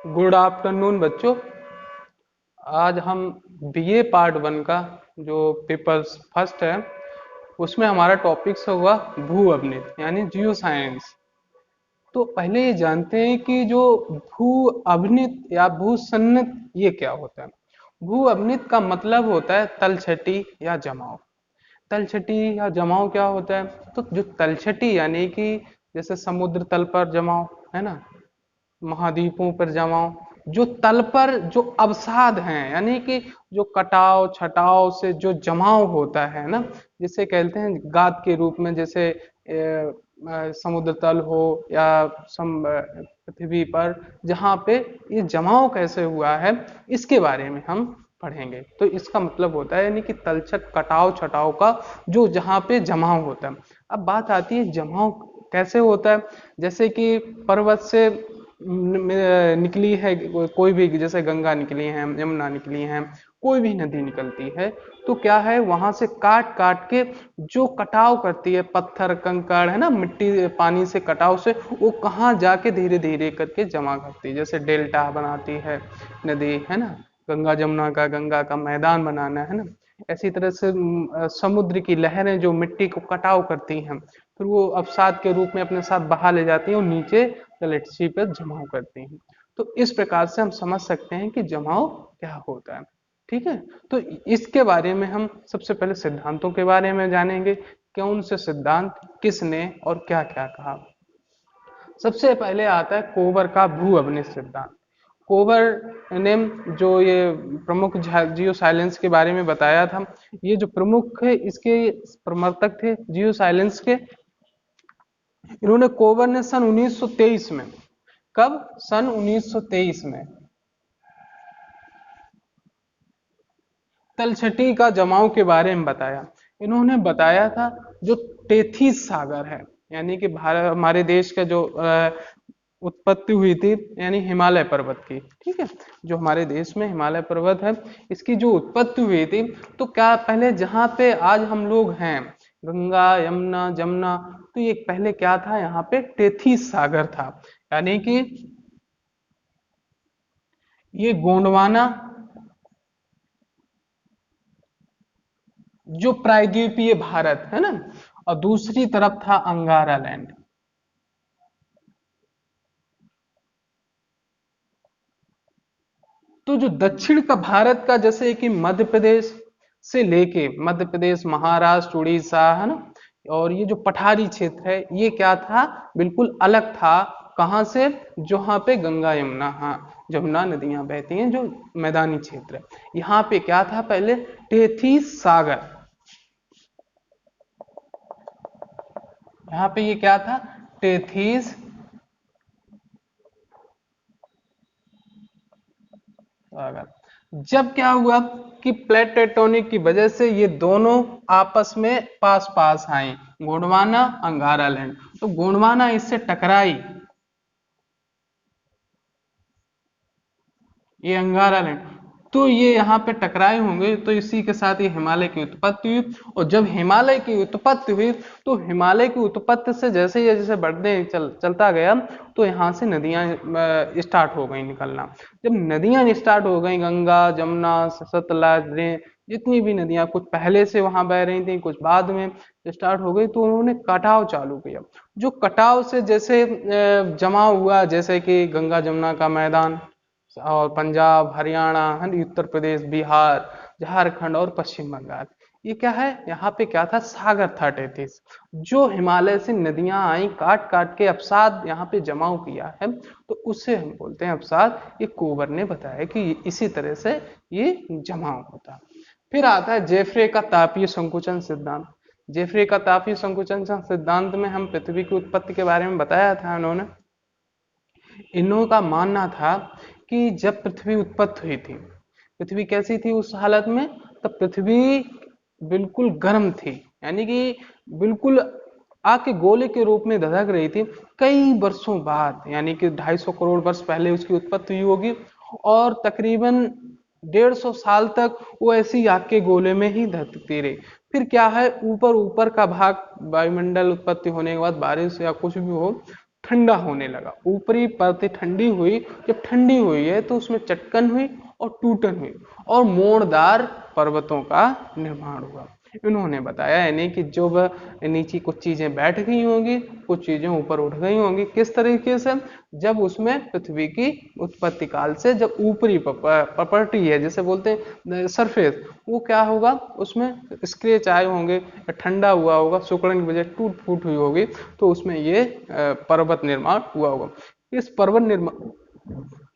Good afternoon बच्चों। आज हम बीए पार्ट वन का जो पेपर्स फर्स्ट है उसमें हमारा टॉपिक्स होगा भू अभिनीत यानी जियो साइंस। तो पहले ये जानते हैं कि जो भू अभिनीत या भू सन्नित ये क्या होता है। भू अभिनीत का मतलब होता है तलछटी या जमाव। तलछटी या जमाव क्या होता है? तो जो तलछटी यानी कि जैसे समुद्र तल पर जमाव है ना, महाद्वीपों पर जमाव, जो तल पर जो अवसाद हैं यानी कि जो कटाव छटाव से जो जमाव होता है ना, जिसे कहते हैं गाद के रूप में, जैसे समुद्र तल हो या पृथ्वी पर, जहाँ पे ये जमाव कैसे हुआ है इसके बारे में हम पढ़ेंगे। तो इसका मतलब होता है यानी कि तलछट कटाव छटाव का जो जहाँ पे जमाव होता है। अब बात आती है जमाव कैसे होता है। जैसे कि पर्वत से निकली है कोई भी, जैसे गंगा निकली है, यमुना निकली है, कोई भी नदी निकलती है, तो क्या है वहां से काट काट के जो कटाव करती है, पत्थर कंकड़ है ना, मिट्टी पानी से कटाव से वो कहाँ जाके धीरे धीरे करके जमा करती है, जैसे डेल्टा बनाती है नदी है ना, गंगा का मैदान बनाना है ना। ऐसी तरह से समुद्र की लहरें जो मिट्टी को कटाव करती हैं, फिर वो अवसाद के रूप में अपने साथ बहा ले जाती हैं और नीचे गलेक्सी पर जमाव करती हैं। तो इस प्रकार से हम समझ सकते हैं कि जमाव क्या होता है। ठीक है, तो इसके बारे में हम सबसे पहले सिद्धांतों के बारे में जानेंगे। कौन से सिद्धांत किसने और क्या क्या कहा। सबसे पहले आता है कोबर का भू अभिनित सिद्धांत। कोबर ने जो ये प्रमुख जियो साइलेंस के बारे में बताया था, ये जो प्रमुख है इसके प्रवर्तक थे जियो साइलेंस के। इन्होंने कोबर ने सन 1923 में, कब? सन 1923 में तलछटी का जमाव के बारे में बताया। इन्होंने बताया था जो टेथीस सागर है, यानी कि भारत हमारे देश का जो उत्पत्ति हुई थी यानी हिमालय पर्वत की। ठीक है, जो हमारे देश में हिमालय पर्वत है इसकी जो उत्पत्ति हुई थी, तो क्या पहले जहाँ पे आज हम लोग हैं गंगा यमुना जमुना, तो ये पहले क्या था, यहाँ पे टेथीस सागर था। यानी कि ये गोंडवाना जो प्रायद्वीपीय भारत है ना, और दूसरी तरफ था अंगारा लैंड। तो जो दक्षिण का भारत का, जैसे कि मध्य प्रदेश से लेके मध्य प्रदेश महाराष्ट्र उड़ीसा है ना, और ये जो पठारी क्षेत्र है ये क्या था, बिल्कुल अलग था। कहाँ से? जहाँ पे गंगा यमुना, हाँ, जमुना नदियां बहती हैं, जो मैदानी क्षेत्र है, यहाँ पे क्या था पहले? टेथीस सागर। यहाँ पे ये क्या था? टेथीस सागर। जब क्या हुआ कि प्लेट टेक्टोनिक की वजह से ये दोनों आपस में पास पास आए, गोंडवाना अंगारा लैंड, तो गोंडवाना इससे टकराई, ये अंगारा लैंड, तो ये यहाँ पे टकराए होंगे, तो इसी के साथ ये हिमालय की उत्पत्ति हुई। और जब हिमालय की उत्पत्ति हुई, तो हिमालय की उत्पत्ति से जैसे ये जैसे बढ़ने चलता गया, तो यहाँ से नदियां स्टार्ट हो गई निकलना। जब नदियां स्टार्ट हो गई, गंगा जमुना सतलज जितनी भी नदियां, कुछ पहले से वहां बह रही थी, कुछ बाद में स्टार्ट हो गई, तो उन्होंने कटाव चालू किया। जो कटाव से जैसे जमाव हुआ, जैसे कि गंगा जमुना का मैदान, और पंजाब हरियाणा है, उत्तर प्रदेश बिहार झारखंड और पश्चिम बंगाल, ये क्या है, यहाँ पे क्या था, सागर था टेथिस। जो हिमालय से नदियां आई काट काट के अवसाद यहाँ पे जमाव किया है, तो उससे हम बोलते हैं अवसाद। ये कोबर ने बताया कि इसी तरह से ये जमाव होता है। फिर आता है जेफ्रे का तापीय संकुचन सिद्धांत। जेफ्रे का तापीय संकुचन सिद्धांत में हम पृथ्वी की उत्पत्ति के बारे में बताया था उन्होंने। इन्हों का मानना था कि जब पृथ्वी उत्पन्न हुई थी, पृथ्वी कैसी थी उस हालत में? तब पृथ्वी बिल्कुल गर्म थी, यानी कि बिल्कुल आग के गोले के रूप में धधक रही थी। कई वर्षों बाद, यानी कि 250 करोड़ वर्ष पहले उसकी उत्पत्ति हुई होगी, और तकरीबन 150 साल तक वो ऐसी आग के गोले में ही धधकती रही। फिर क्या है, ऊपर ऊपर का भाग वायुमंडल उत्पत्ति होने के बाद बारिश या कुछ भी हो, ठंडा होने लगा, ऊपरी परत ठंडी हुई। जब ठंडी हुई है तो उसमें चटकन हुई और टूटन हुई और मोड़दार पर्वतों का निर्माण हुआ। इन्होंने बताया यानी कि जो नीचे कुछ चीजें बैठ गई होंगी, कुछ चीजें ऊपर उठ गई होंगी। किस तरीके से? जब उसमें पृथ्वी की उत्पत्ति काल से जब ऊपरी प्रॉपर्टी है, जैसे बोलते हैं सरफेस, वो क्या होगा, उसमें स्क्रैच आए होंगे, ठंडा हुआ होगा, सिकुड़न की वजह टूट फूट हुई होगी, तो उसमें ये पर्वत निर्माण हुआ होगा। इस पर्वत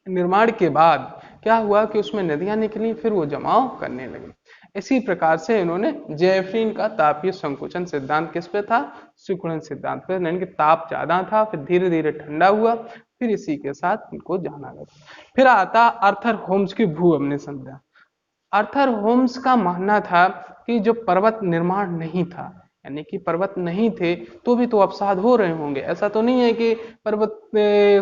निर्माण के बाद क्या हुआ कि उसमें नदियां निकली, फिर वो जमाव करने लगी। इसी प्रकार से इन्होंने जेफरीन का तापीय संकुचन सिद्धांत किस पे था? सिकुड़न सिद्धांत पे, यानी कि ताप ज्यादा था, फिर धीरे धीरे ठंडा हुआ, फिर इसी के साथ इनको जाना गया। फिर आता अर्थर होम्स की भू अवनि संध्या। अर्थर होम्स का मानना था कि जो पर्वत निर्माण नहीं था, यानी कि पर्वत नहीं थे तो भी तो अवसाद हो रहे होंगे, ऐसा तो नहीं है कि पर्वत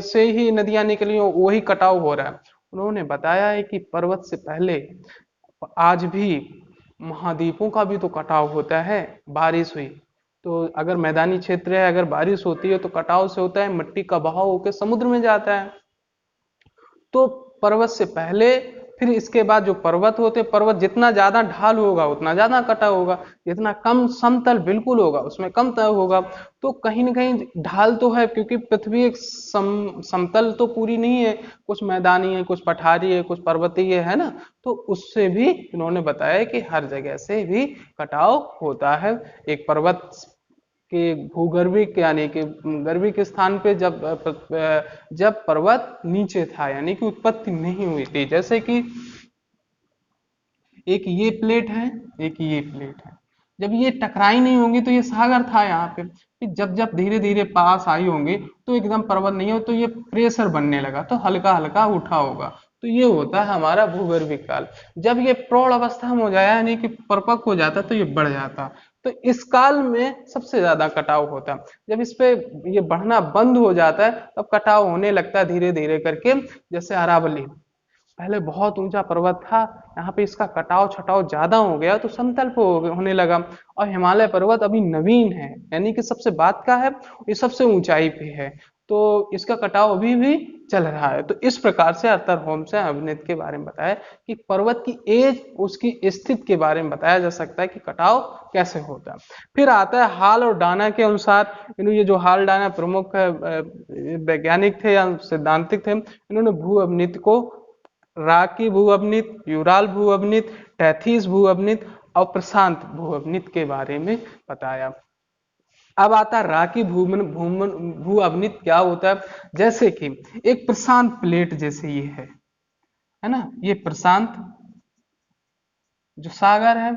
से ही नदियां निकली हो, वही कटाव हो रहा है। उन्होंने बताया है कि पर्वत से पहले आज भी महाद्वीपों का भी तो कटाव होता है। बारिश हुई तो अगर मैदानी क्षेत्र है, अगर बारिश होती है तो कटाव से होता है, मिट्टी का बहाव होकर समुद्र में जाता है। तो पर्वत से पहले, फिर इसके बाद जो पर्वत होते, पर्वत जितना ज्यादा ढाल होगा उतना ज्यादा कटा होगा, जितना कम समतल बिल्कुल होगा उसमें कम तय होगा। तो कहीं ना कहीं ढाल तो है, क्योंकि पृथ्वी एक समतल तो पूरी नहीं है, कुछ मैदानी है, कुछ पठारी है, कुछ पर्वतीय है ना। तो उससे भी इन्होंने बताया कि हर जगह से भी कटाव होता है। एक पर्वत कि भूगर्भिक यानी कि गर्भिक स्थान पे जब पर्वत नीचे था, यानी कि उत्पत्ति नहीं हुई थी। जैसे कि एक ये प्लेट है, एक ये प्लेट है, जब ये टकराई नहीं होंगी तो ये सागर था यहाँ पे। फिर जब जब धीरे धीरे पास आई होंगी तो एकदम पर्वत नहीं हो, तो ये प्रेशर बनने लगा, तो हल्का हल्का उठा होगा। तो ये होता है हमारा भूगर्भिक काल। जब ये प्रौढ़ अवस्था में हो जाए, यानी कि परिपक्व हो जाता, तो ये बढ़ जाता। तो इस काल में सबसे ज्यादा कटाव होता है। जब इस पे ये बढ़ना बंद हो जाता है तब कटाव होने लगता है धीरे धीरे करके। जैसे अरावली पहले बहुत ऊंचा पर्वत था, यहाँ पे इसका कटाव छटाव ज्यादा हो गया तो समतल पे होने लगा। और हिमालय पर्वत अभी नवीन है, यानी कि सबसे बात का है, ये सबसे ऊंचाई पे है, तो इसका कटाव अभी भी चल रहा है। तो इस प्रकार से अर्थर होम्स ने अभिनीत के बारे में बताया कि पर्वत की एज, उसकी स्थिति के बारे में बताया जा सकता है कि कटाव कैसे होता है। फिर आता है हाल और डाना के अनुसार। ये जो हाल डाना प्रमुख वैज्ञानिक थे या सिद्धांतिक थे, इन्होंने भू अवनीत को राकी भू अवनीत, यूराल भू अवनीत, टैथीस भू अवनीत और प्रशांत भू अवनीत के बारे में बताया। अब आता है राकी भू अवनीत क्या होता है। जैसे कि एक प्रशांत प्लेट जैसे ये है ना, ये प्रशांत जो सागर है,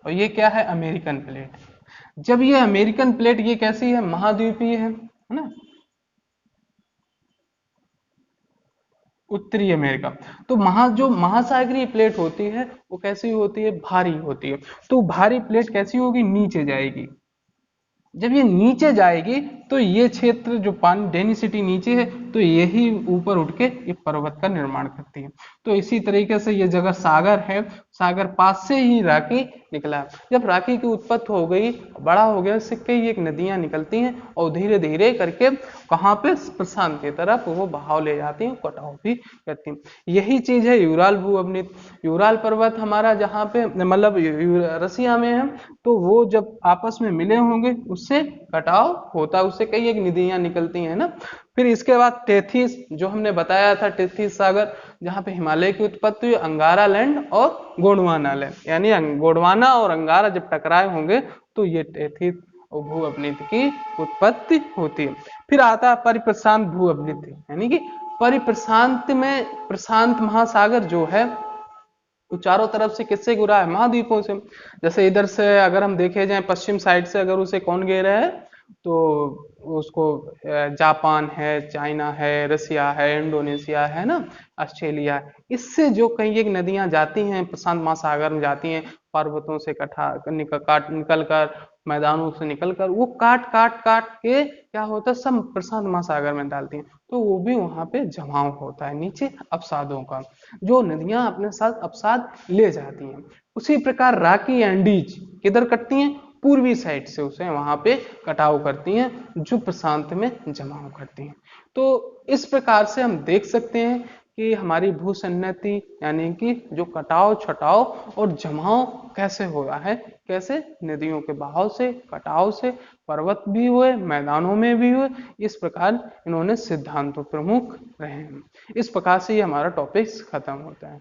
और ये क्या है, अमेरिकन प्लेट। जब ये अमेरिकन प्लेट, ये कैसी है, महाद्वीपीय है ना, उत्तरी अमेरिका। तो जो महासागरीय प्लेट होती है वो कैसी होती है, भारी होती है। तो भारी प्लेट कैसी होगी, नीचे जाएगी। जब ये नीचे जाएगी तो ये क्षेत्र जो पानी डेंसिटी नीचे है, तो यही ऊपर उठ के ये पर्वत का निर्माण करती है। तो इसी तरीके से ये जगह सागर है, सागर पास से ही राकी निकला। जब राकी की उत्पत्ति हो गई, बड़ा हो गया, इससे कई एक नदियां निकलती हैं और धीरे धीरे करके कहाँ पे, प्रशांत की तरफ वो बहाव ले जाती हैं, कटाव भी करती हैं। यही चीज है यूराल भू अवनीत। यूराल पर्वत हमारा जहाँ पे मतलब रसिया में है, तो वो जब आपस में मिले होंगे उससे कटाव होता है, उससे कई एक नदियां निकलती हैं ना। फिर इसके बाद टेथिस, जो हमने बताया था, टेथिस सागर, जहाँ पे हिमालय की उत्पत्ति हुई, अंगारा लैंड और गोंडवाना लैंड, यानी गोंडवाना और अंगारा जब टकराए होंगे तो ये टेथिस और भू अवनीत की उत्पत्ति होती है। फिर आता है परिप्रशांत भू अवनीत, यानी कि परिप्रशांत में प्रशांत महासागर जो है वो चारों तरफ से किससे घिरा है, महाद्वीपों से। जैसे इधर से अगर हम देखे जाए पश्चिम साइड से, अगर उसे कौन घेरा है, तो उसको जापान है, चाइना है, रसिया है, इंडोनेशिया है ना, ऑस्ट्रेलिया है। इससे जो कई एक नदियां जाती हैं प्रशांत महासागर में जाती हैं, पर्वतों से निकल कर, मैदानों से निकल कर, वो काट काट काट के क्या होता है, सब प्रशांत महासागर में डालती हैं। तो वो भी वहां पे जमाव होता है नीचे अवसादों का, जो नदियां अपने साथ अवसाद ले जाती हैं। उसी प्रकार राकी एंडीज किधर कटती हैं, पूर्वी साइड से उसे वहां पे कटाव करती हैं, जो प्रशांत में जमाव करती हैं। तो इस प्रकार से हम देख सकते हैं कि हमारी भूसन्नति यानी कि जो कटाव छटाव और जमाव कैसे हुआ है, कैसे नदियों के बहाव से, कटाव से, पर्वत भी हुए, मैदानों में भी हुए, इस प्रकार इन्होंने सिद्धांतों प्रमुख रहे हैं। इस प्रकार से ये हमारा टॉपिक खत्म होता है।